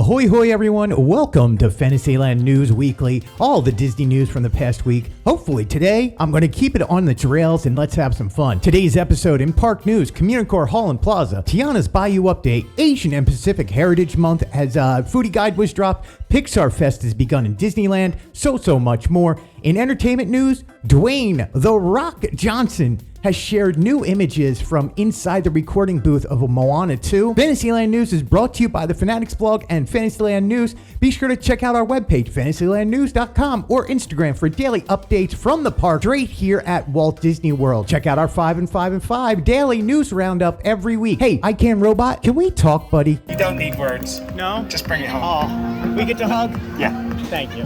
Ahoy hoy everyone, welcome to FantasyLand News Weekly, all the Disney news from the past week. Hopefully today, I'm going to keep it on the rails and let's have some fun. Today's episode in park news, CommuniCore Hall and Plaza, Tiana's Bayou update, Asian and Pacific Heritage Month as Foodie Guide was dropped, Pixar Fest has begun in Disneyland, so much more. In entertainment news, Dwayne "The Rock" Johnson has shared new images from inside the recording booth of Moana 2. FantasyLand News is brought to you by the Fanatics blog and FantasyLand News. Be sure to check out our webpage, FantasyLandNews.com, or Instagram for daily updates from the park right here at Walt Disney World. Check out our 5 and 5 and 5 daily news roundup every week. Hey, I Can Robot, can we talk, buddy? You don't need words. No? Just bring it home. Oh, we get to hug? Yeah. Thank you.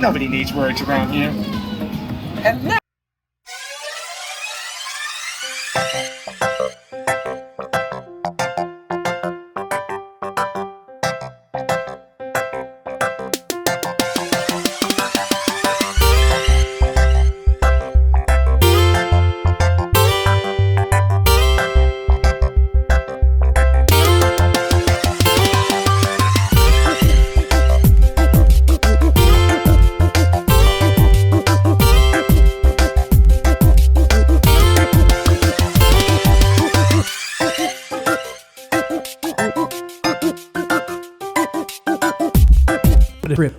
Nobody needs words around here. And now.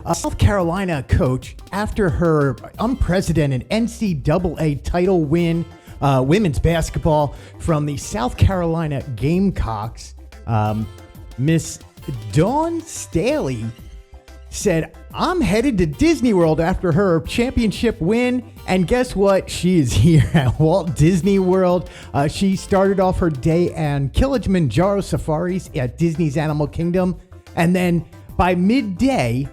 A South Carolina coach, after her unprecedented NCAA title win, women's basketball from the South Carolina Gamecocks, Miss Dawn Staley said, "I'm headed to Disney World after her championship win." And guess what? She is here at Walt Disney World. She started off her day on Kilimanjaro safaris at Disney's Animal Kingdom. And then by midday,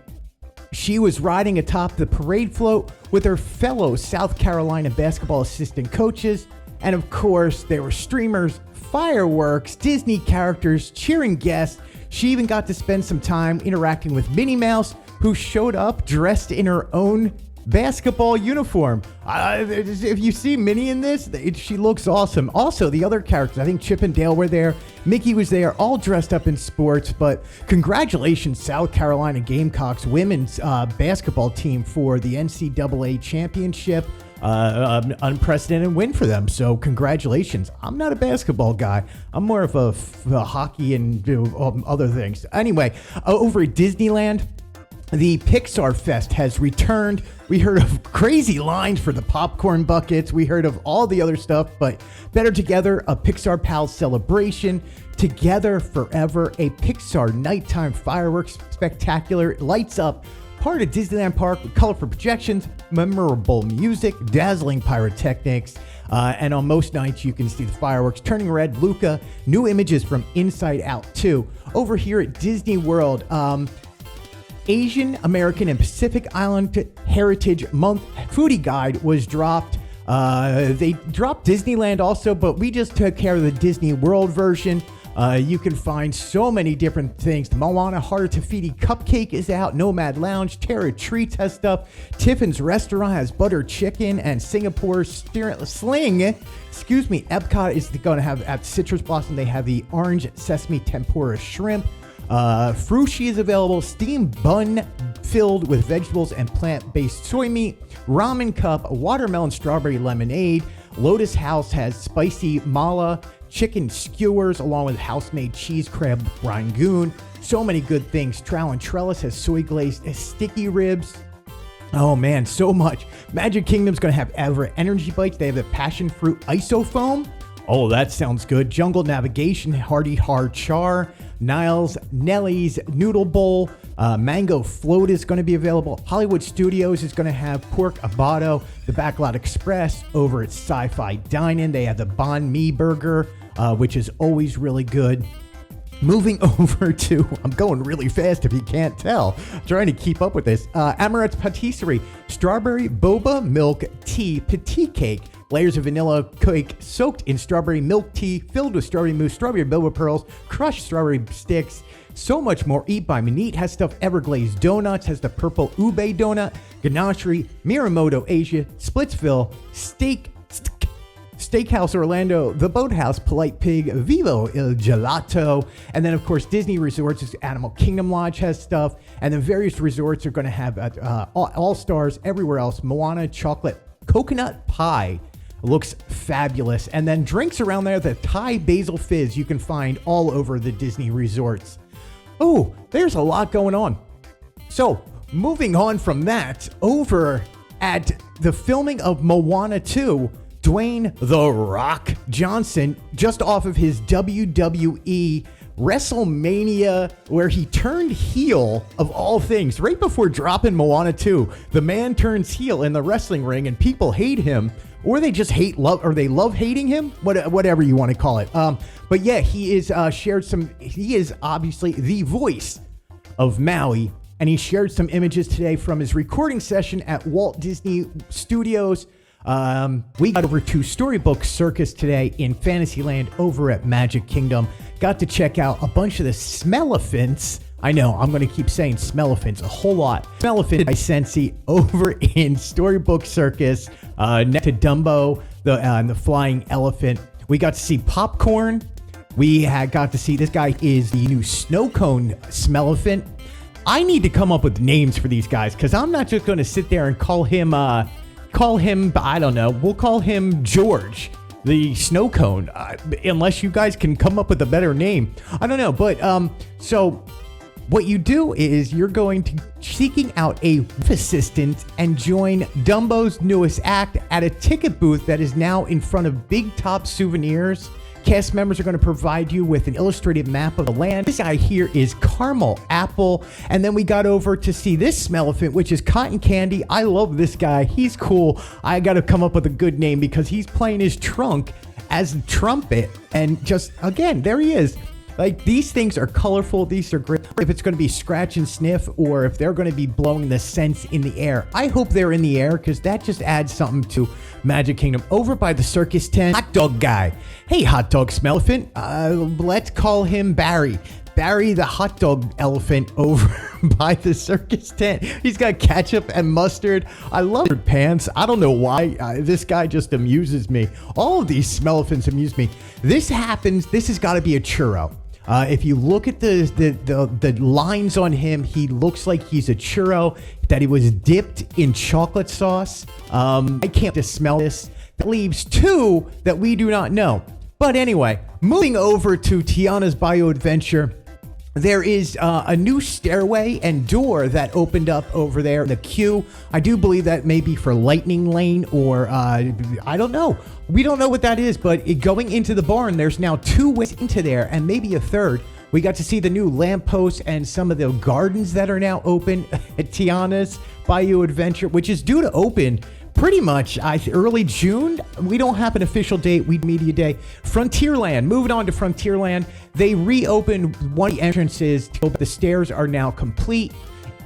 she was riding atop the parade float with her fellow South Carolina basketball assistant coaches. And of course, there were streamers, fireworks, Disney characters, cheering guests. She even got to spend some time interacting with Minnie Mouse, who showed up dressed in her own basketball uniform. If you see Minnie in this, she looks awesome. Also, the other characters, I think Chip and Dale were there. Mickey was there, all dressed up in sports. But congratulations, South Carolina Gamecocks women's basketball team for the NCAA championship. Unprecedented win for them. So congratulations. I'm not a basketball guy. I'm more of a hockey and other things. Anyway, over at Disneyland, the Pixar Fest has returned. We heard of crazy lines for the popcorn buckets. We heard of all the other stuff, but Better Together, a Pixar Pals celebration. Together Forever, a Pixar nighttime fireworks spectacular. It lights up part of Disneyland Park with colorful projections, memorable music, dazzling pyrotechnics. And on most nights, you can see the fireworks turning red. Luca, new images from Inside Out 2. Over here at Disney World, Asian, American, and Pacific Island Heritage Month Foodie Guide was dropped. They dropped Disneyland also, but we just took care of the Disney World version. You can find so many different things. The Moana Heart Tafiti Cupcake is out. Nomad Lounge, Terra Treats has stuff. Tiffin's Restaurant has butter chicken, and Singapore's Sling. Epcot is going to have at Citrus Blossom. They have the orange sesame tempura shrimp. Frushi is available, steamed bun filled with vegetables and plant-based soy meat, ramen cup, watermelon strawberry lemonade. Lotus House has spicy mala, chicken skewers, along with house-made cheese crab rangoon. So many good things. Trowel and Trellis has soy glazed sticky ribs. Oh man, so much. Magic Kingdom's going to have Ever Energy Bites. They have the passion fruit isofoam. Oh, that sounds good. Jungle Navigation, Hearty Hard Char, Niles, Nellie's Noodle Bowl, Mango Float is going to be available. Hollywood Studios is going to have Pork Abado, the Backlot Express over at Sci-Fi Dine-In. They have the Banh Mi Burger, which is always really good. Moving over to, I'm going really fast if you can't tell, trying to keep up with this. Amaret's Patisserie, Strawberry Boba Milk Tea Petit Cake. Layers of vanilla cake soaked in strawberry milk tea, filled with strawberry mousse, strawberry boba pearls, crushed strawberry sticks, so much more. Eat by Manit has stuffed Everglazed Donuts, has the purple ube donut, ganache, Miramoto Asia, Splitsville, steak, Steakhouse Orlando, The Boathouse, Polite Pig, Vivo Il Gelato, and then of course Disney Resorts, Animal Kingdom Lodge has stuff, and then various resorts are going to have All Stars. Everywhere else, Moana chocolate coconut pie looks fabulous, and then drinks around there. The Thai basil fizz you can find all over the Disney resorts. Oh, there's a lot going on. So moving on from that, over at the filming of Moana 2, Dwayne "The Rock" Johnson, just off of his WWE WrestleMania, where he turned heel of all things, right before dropping Moana 2, the man turns heel in the wrestling ring and people hate him, or they just they love hating him, whatever you want to call it. But yeah, he is he is obviously the voice of Maui, and he shared some images today from his recording session at Walt Disney Studios. We got over to Storybook Circus today in Fantasyland over at Magic Kingdom. Got to check out a bunch of the Smellephants. I know, I'm going to keep saying Smellephants a whole lot. Smellephant by Sensi over in Storybook Circus, next to Dumbo, the flying elephant. We got to see Popcorn. We got to see, this guy is the new snow cone Smellephant. I need to come up with names for these guys, because I'm not just going to sit there and call him, I don't know, we'll call him George, the snow cone, unless you guys can come up with a better name. I don't know, but so what you do is you're going to seeking out a assistant and join Dumbo's newest act at a ticket booth that is now in front of Big Top Souvenirs. Cast members are going to provide you with an illustrated map of the land. This guy here is Caramel Apple. And then we got over to see this Smellephant, which is Cotton Candy. I love this guy. He's cool. I got to come up with a good name because he's playing his trunk as a trumpet. And just, again, there he is. Like, these things are colorful. These are great. If it's going to be scratch and sniff, or if they're going to be blowing the scents in the air. I hope they're in the air, because that just adds something to Magic Kingdom. Over by the circus tent, hot dog guy. Hey, hot dog Smellephant. Let's call him Barry. Barry the hot dog elephant over by the circus tent. He's got ketchup and mustard. I love his pants. I don't know why. This guy just amuses me. All of these Smellephants amuse me. This has got to be a churro. If you look at the lines on him, he looks like he's a churro that he was dipped in chocolate sauce. I can't just smell this. That leaves two that we do not know. But anyway, moving over to Tiana's Bayou Adventure, there is a new stairway and door that opened up over there in the queue. I do believe that may be for Lightning Lane, or I don't know. We don't know what that is, but going into the barn, there's now two ways into there, and maybe a third. We got to see the new lamppost and some of the gardens that are now open at Tiana's Bayou Adventure, which is due to open pretty much early June. We don't have an official date. We media day. Frontierland. Moving on to Frontierland. They reopened one of the entrances. The stairs are now complete.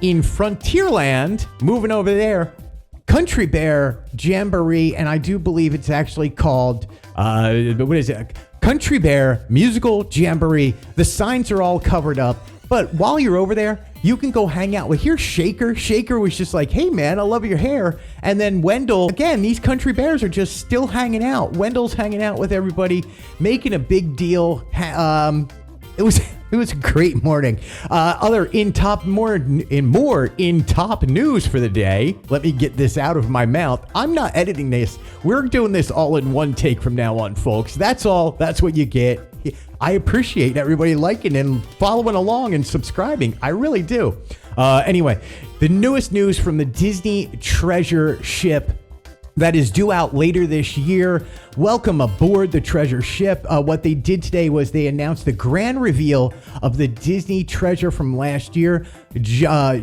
In Frontierland, moving over there, Country Bear Jamboree, and I do believe it's actually called, what is it? Country Bear Musical Jamboree. The signs are all covered up, but while you're over there, you can go hang out with, here's Shaker. Shaker was just like, hey man, I love your hair. And then Wendell, again, these country bears are just still hanging out. Wendell's hanging out with everybody, making a big deal. It was a great morning. More in top news for the day. Let me get this out of my mouth. I'm not editing this. We're doing this all in one take from now on, folks. That's all. That's what you get. I appreciate everybody liking and following along and subscribing. I really do. Anyway, the newest news from the Disney Treasure Ship that is due out later this year. Welcome aboard the Treasure Ship. What they did today was they announced the grand reveal of the Disney Treasure from last year.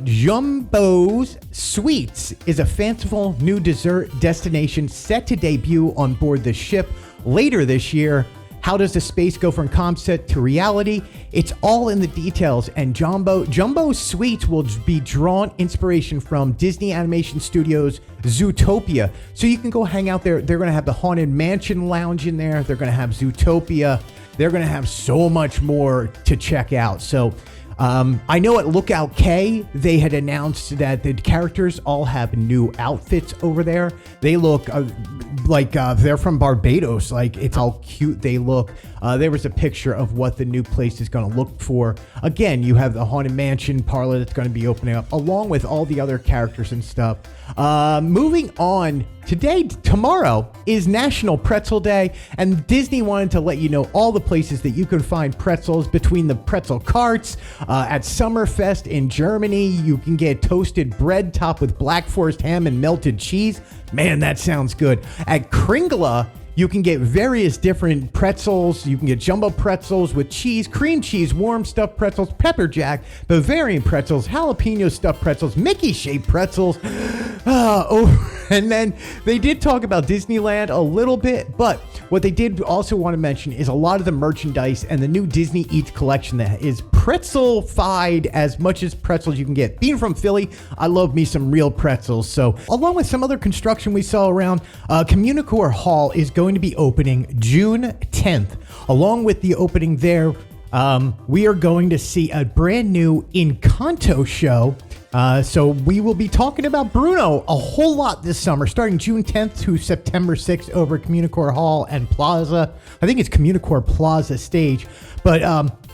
Jumbo's Sweets is a fanciful new dessert destination set to debut on board the ship later this year. How does the space go from concept to reality? It's all in the details, and Jumbo Sweets will be drawn inspiration from Disney Animation Studios' Zootopia. So you can go hang out there. They're going to have the Haunted Mansion Lounge in there. They're going to have Zootopia. They're going to have so much more to check out. So I know at Lookout K, they had announced that the characters all have new outfits over there. They look, like they're from Barbados. Like, it's how cute they look. There was a picture of what the new place is going to look for. Again, you have the Haunted Mansion parlor that's going to be opening up, along with all the other characters and stuff. Moving on, tomorrow is National Pretzel Day, and Disney wanted to let you know all the places that you can find pretzels between the pretzel carts. At Summerfest in Germany, you can get toasted bread topped with Black Forest ham and melted cheese. Man, that sounds good. At Kringla, you can get various different pretzels. You can get jumbo pretzels with cheese, cream cheese, warm stuffed pretzels, pepper jack, Bavarian pretzels, jalapeno stuffed pretzels, Mickey shaped pretzels. And then they did talk about Disneyland a little bit, but what they did also want to mention is a lot of the merchandise and the new Disney Eats collection that is pretzel-fied as much as pretzels you can get. Being from Philly, I love me some real pretzels. So along with some other construction we saw around, CommuniCore Hall is going to be opening June 10th. Along with the opening there, we are going to see a brand new Encanto show. So we will be talking about Bruno a whole lot this summer, starting June 10th to September 6th over at CommuniCore Hall and Plaza. I think it's CommuniCore Plaza stage. But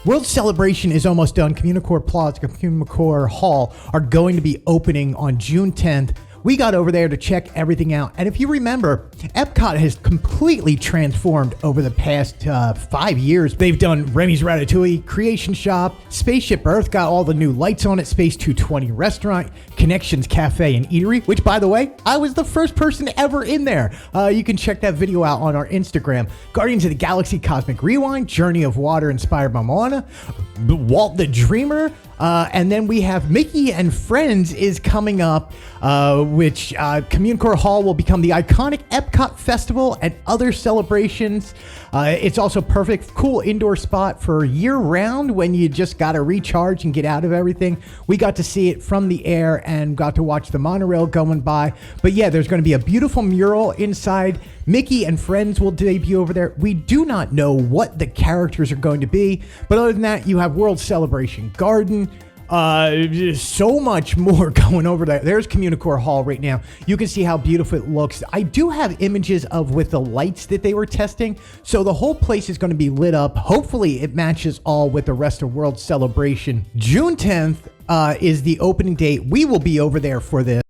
World Celebration is almost done. CommuniCore Plaza, CommuniCore Hall are going to be opening on June 10th. We got over there to check everything out. And if you remember, Epcot has completely transformed over the past 5 years. They've done Remy's Ratatouille, Creation Shop, Spaceship Earth got all the new lights on it, Space 220 Restaurant, Connections Cafe and Eatery, which, by the way, I was the first person ever in there. You can check that video out on our Instagram. Guardians of the Galaxy Cosmic Rewind, Journey of Water inspired by Moana, Walt the Dreamer, and then we have Mickey and Friends is coming up, which CommuniCore Hall will become the iconic Epcot Festival and other celebrations. It's also perfect, cool indoor spot for year-round when you just got to recharge and get out of everything. We got to see it from the air and got to watch the monorail going by. But yeah, there's going to be a beautiful mural inside. Mickey and Friends will debut over there. We do not know what the characters are going to be, but other than that, you have World Celebration Garden. So much more going over there. There's CommuniCore Hall right now. You can see how beautiful it looks. I do have images of with the lights that they were testing. So the whole place is going to be lit up. Hopefully it matches all with the rest of World Celebration. June 10th is the opening date. We will be over there for this.